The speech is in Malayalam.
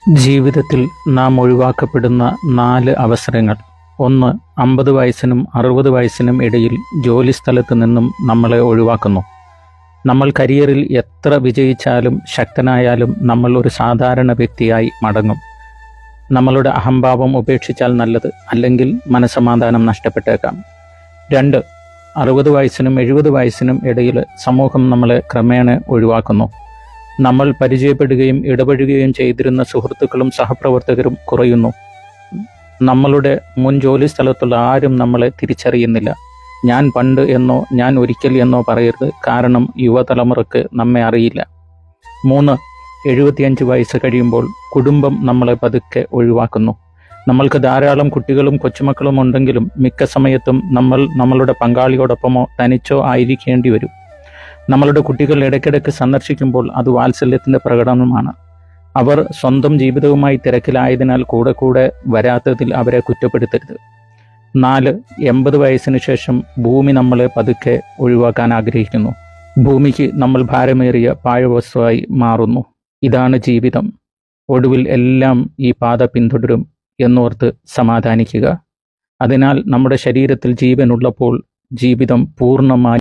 ജീവിതത്തിൽ നാം ഒഴിവാക്കപ്പെടുന്ന 4 അവസരങ്ങൾ. 1. 50 വയസ്സിനും 60 വയസ്സിനും ഇടയിൽ ജോലിസ്ഥലത്ത് നിന്നും നമ്മളെ ഒഴിവാക്കുന്നു. നമ്മൾ കരിയറിൽ എത്ര വിജയിച്ചാലും ശക്തനായാലും നമ്മൾ ഒരു സാധാരണ വ്യക്തിയായി മടങ്ങും. നമ്മളുടെ അഹംഭാവം ഉപേക്ഷിച്ചാൽ നല്ലത്, അല്ലെങ്കിൽ മനസമാധാനം നഷ്ടപ്പെട്ടേക്കാം. 2. 60 വയസ്സിനും 70 വയസ്സിനും ഇടയിൽ സമൂഹം നമ്മളെ ക്രമേണ ഒഴിവാക്കുന്നു. നമ്മൾ പരിചയപ്പെടുകയും ഇടപഴകുകയും ചെയ്തിരുന്ന സുഹൃത്തുക്കളും സഹപ്രവർത്തകരും കുറയുന്നു. നമ്മളുടെ മുൻ ജോലി സ്ഥലത്തുള്ള ആരും നമ്മളെ തിരിച്ചറിയുന്നില്ല. ഞാൻ പണ്ട് എന്നോ ഞാൻ ഒരിക്കൽ എന്നോ പറയരുത്, കാരണം യുവതലമുറക്ക് നമ്മെ അറിയില്ല. 3. 75 വയസ്സ് കഴിയുമ്പോൾ കുടുംബം നമ്മളെ പതുക്കെ ഒഴിവാക്കുന്നു. നമ്മൾക്ക് ധാരാളം കുട്ടികളും കൊച്ചുമക്കളും ഉണ്ടെങ്കിലും മിക്ക സമയത്തും നമ്മൾ നമ്മളുടെ പങ്കാളിയോടൊപ്പമോ തനിച്ചോ ആയിരിക്കേണ്ടി വരും. നമ്മളുടെ കുട്ടികൾ ഇടയ്ക്കിടയ്ക്ക് സന്ദർശിക്കുമ്പോൾ അത് വാത്സല്യത്തിൻ്റെ പ്രകടനമാണ്. അവർ സ്വന്തം ജീവിതവുമായി തിരക്കിലായതിനാൽ കൂടെ കൂടെ വരാത്തതിൽ അവരെ കുറ്റപ്പെടുത്തരുത്. 4. 80 വയസ്സിന് ശേഷം ഭൂമി നമ്മളെ പതുക്കെ ഒഴിവാക്കാൻ ആഗ്രഹിക്കുന്നു. ഭൂമിക്ക് നമ്മൾ ഭാരമേറിയ പാഴ്വസ്തുവായി മാറുന്നു. ഇതാണ് ജീവിതം. ഒടുവിൽ എല്ലാം ഈ പാത പിന്തുടരും എന്നോർത്ത് സമാധാനിക്കുക. അതിനാൽ നമ്മുടെ ശരീരത്തിൽ ജീവനുള്ളപ്പോൾ ജീവിതം പൂർണ്ണമായി